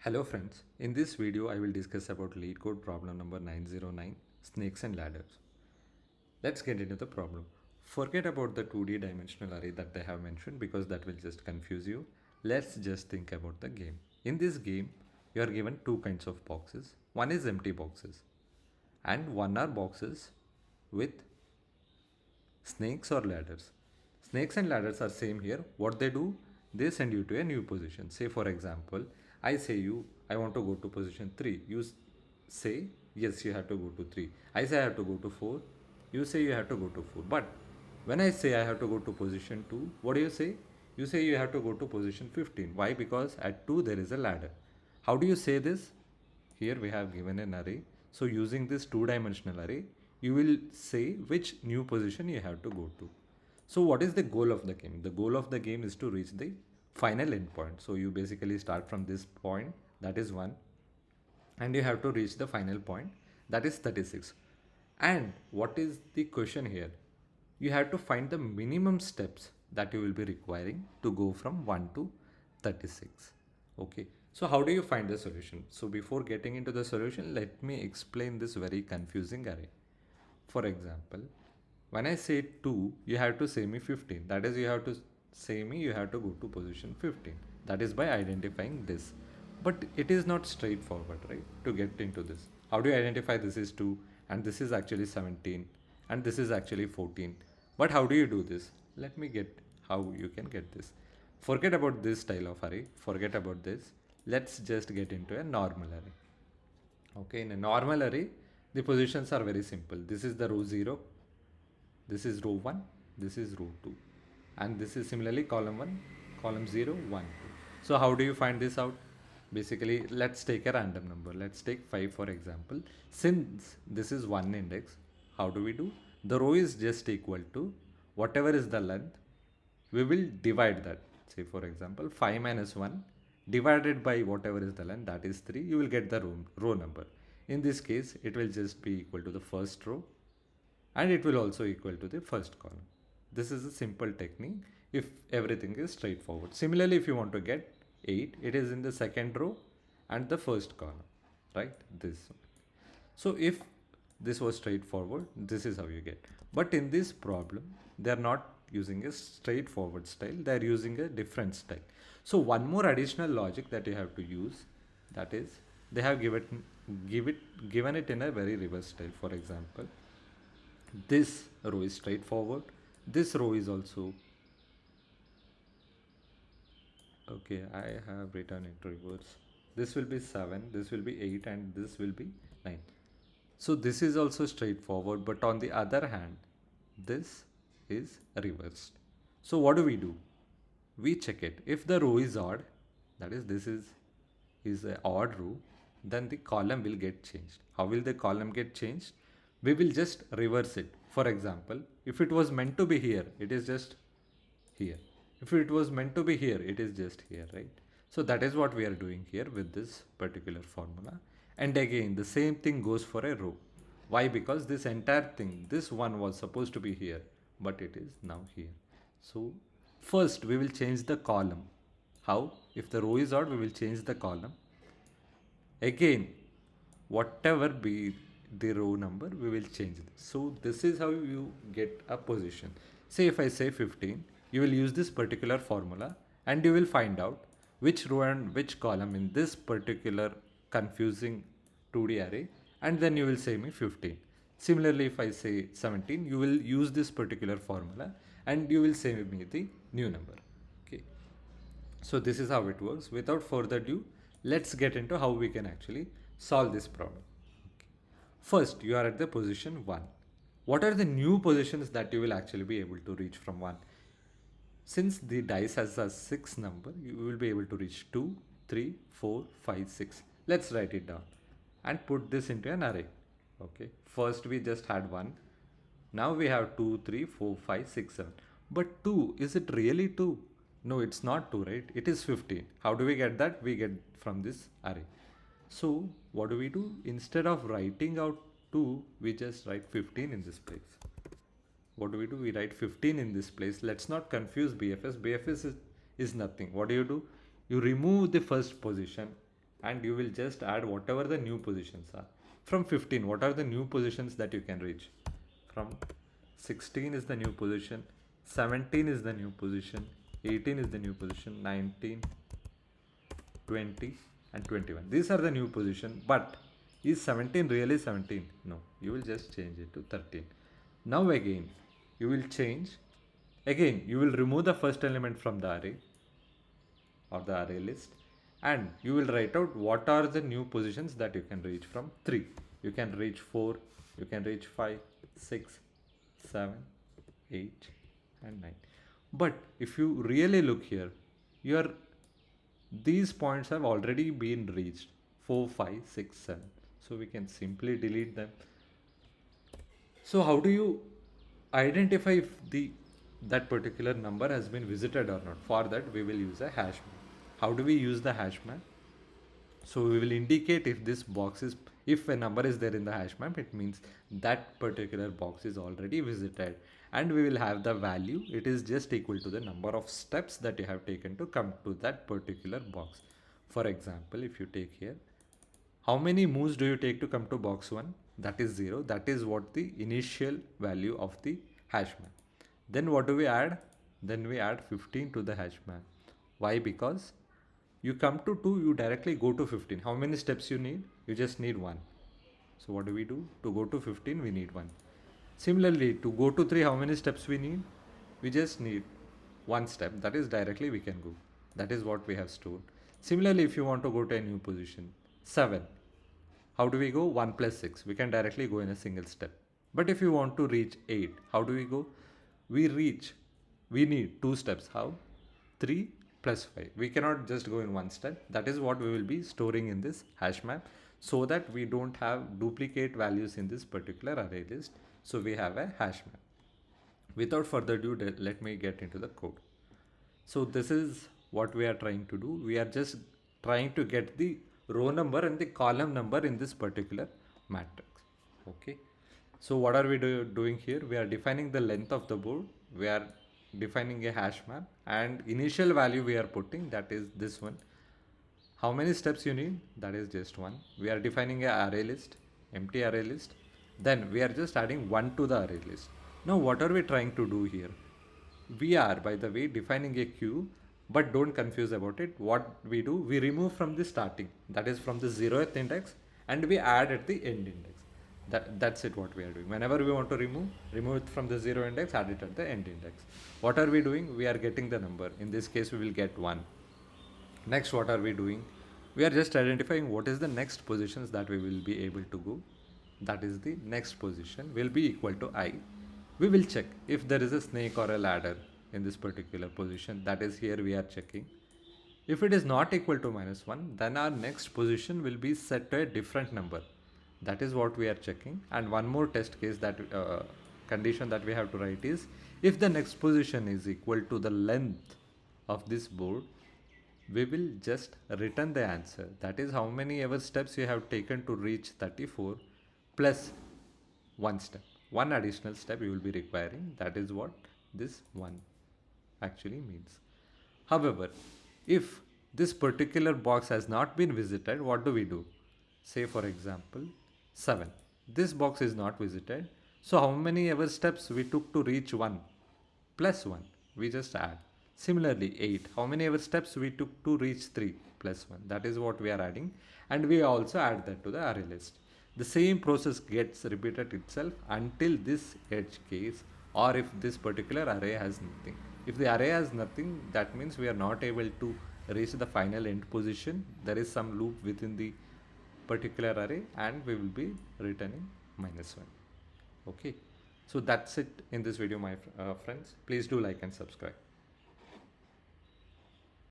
Hello friends, in this video I will discuss about LeetCode problem number 909, snakes and ladders. Let's get into the problem. Forget about the 2D dimensional array that they have mentioned because that will just confuse you. Let's just think about the game. In this game, you are given two kinds of boxes. One is empty boxes and one are boxes with snakes or ladders. Snakes and ladders are same here. What they do, they send you to a new position. Say for example, I say you, I want to go to position 3. You say, yes, you have to go to 3. I say I have to go to 4. You say you have to go to 4. But when I say I have to go to position 2, what do you say? You say you have to go to position 15. Why? Because at 2 there is a ladder. How do you say this? Here we have given an array. So using this two-dimensional array, you will say which new position you have to go to. So what is the goal of the game? The goal of the game is to reach the final endpoint. So you basically start from this point, that is 1, and you have to reach the final point, that is 36. And what is the question here? You have to find the minimum steps that you will be requiring to go from 1 to 36. Okay, so how do you find the solution? So before getting into the solution, let me explain this very confusing array. For example, when I say 2, you have to say me 15. That is, you have to say me you have to go to position 15. That is by identifying this. But it is not straightforward, right? To get into this. How do you identify this is 2 and this is actually 17 and this is actually 14? But how do you do this? Let me get how you can get this. Forget about this style of array. Forget about this. Let's just get into a normal array. Okay, in a normal array, the positions are very simple. This is the row 0, this is row 1, this is row 2, and this is similarly column 1, column 0, 1, 2. So how do you find this out? Basically, let's take a random number. Let's take 5 for example. Since this is 1 index, how do we do? The row is just equal to whatever is the length. We will divide that. Say for example, 5 minus 1 divided by whatever is the length, that is 3. You will get the row number. In this case, it will just be equal to the first row and it will also equal to the first column. This is a simple technique if everything is straightforward. Similarly, if you want to get 8, it is in the second row and the first column, right? This. So if this was straightforward, this is how you get. But in this problem, they are not using a straightforward style, they are using a different style. So one more additional logic that you have to use, that is, they have given it in a very reverse style. For example, this row is straightforward, this row is also okay. I have written it reverse. This will be 7, this will be 8, and this will be 9. So this is also straightforward, but on the other hand, this is reversed. So what do? We check it. If the row is odd, that is, this is an odd row, then the column will get changed. How will the column get changed? We will just reverse it. For example, if it was meant to be here, it is just here. If it was meant to be here, it is just here, right? So that is what we are doing here with this particular formula. And again, the same thing goes for a row. Why? Because this entire thing, this one was supposed to be here, but it is now here. So first we will change the column. How? If the row is odd, we will change the column. Again, whatever be the row number, we will change this. So this is how you get a position. Say if I say 15, you will use this particular formula and you will find out which row and which column in this particular confusing 2D array, and then you will say me 15. Similarly, if I say 17, you will use this particular formula and you will say me the new number. Okay. So this is how it works. Without further ado, let's get into how we can actually solve this problem. Okay. First, you are at the position 1. What are the new positions that you will actually be able to reach from 1? Since the dice has a 6 number, you will be able to reach 2, 3, 4, 5, 6. Let's write it down and put this into an array. Okay. First we just had 1. Now we have 2, 3, 4, 5, 6, 7. But 2, is it really 2? No, it's not 2, right? It is 15. How do we get that? We get from this array. So what do? Instead of writing out 2, we just write 15 in this place. What do? We write 15 in this place. Let's not confuse BFS. BFS is nothing. What do? You remove the first position and you will just add whatever the new positions are. From 15, what are the new positions that you can reach? From 16 is the new position, 17 is the new position, 18 is the new position, 19, 20 and 21. These are the new position, but is 17 really 17? No, you will just change it to 13. Now again, you will change, again you will remove the first element from the array or the array list, and you will write out what are the new positions that you can reach from 3. You can reach 4, you can reach 5, 6, 7, 8 and 9. But if you really look here, your these points have already been reached, 4, 5, 6, 7. So we can simply delete them. So how do you identify if that particular number has been visited or not? For that we will use a hash map. How do we use the hash map? So we will indicate if this box is, if a number is there in the hash map, it means that particular box is already visited, and we will have the value. It is just equal to the number of steps that you have taken to come to that particular box. For example, if you take here, how many moves do you take to come to box 1? That is 0. That is what the initial value of the hash map. Then what do we add? Then we add 15 to the hash map. Why? Because you come to 2, you directly go to 15. How many steps you need? You just need 1. So what do? To go to 15, we need 1. Similarly, to go to 3, how many steps we need? We just need 1 step. That is directly we can go. That is what we have stored. Similarly, if you want to go to a new position, 7. How do we go? 1 plus 6. We can directly go in a single step. But if you want to reach 8, how do we go? We need 2 steps. How? 3 plus 5. We cannot just go in 1 step. That is what we will be storing in this hash map, so that we don't have duplicate values in this particular array list. So we have a hash map. Without further ado, let me get into the code. So this is what we are trying to do. We are just trying to get the row number and the column number in this particular matrix. Okay. So what are we doing here? We are defining the length of the board. We are defining a hash map, and initial value we are putting, that is this one. How many steps you need? That is just 1. We are defining a array list, empty array list. Then we are just adding 1 to the array list. Now what are we trying to do here? We are, by the way, defining a queue, but don't confuse about it. What we do, we remove from the starting, that is from the 0th index, and we add at the end index. That's it what we are doing. Whenever we want to remove it from the 0 index, add it at the end index. What are we doing? We are getting the number. In this case, we will get 1. Next, what are we doing? We are just identifying what is the next positions that we will be able to go. That is, the next position will be equal to I. We will check if there is a snake or a ladder in this particular position. That is, here we are checking. If it is not equal to -1, then our next position will be set to a different number. That is what we are checking. And one more test case, that condition that we have to write is, if the next position is equal to the length of this board, we will just return the answer. That is, how many ever steps you have taken to reach 34 plus 1 step. 1 additional step you will be requiring. That is what this 1 actually means. However, if this particular box has not been visited, what do we do? Say for example 7. This box is not visited. So how many ever steps we took to reach 1 plus 1? We just add. Similarly 8. How many ever steps we took to reach 3 plus 1? That is what we are adding. And we also add that to the array list. The same process gets repeated itself until this edge case, or if this particular array has nothing. If the array has nothing, that means we are not able to reach the final end position. There is some loop within the particular array, and we will be returning -1. Okay, so that's it in this video, my friends. Please do like and subscribe.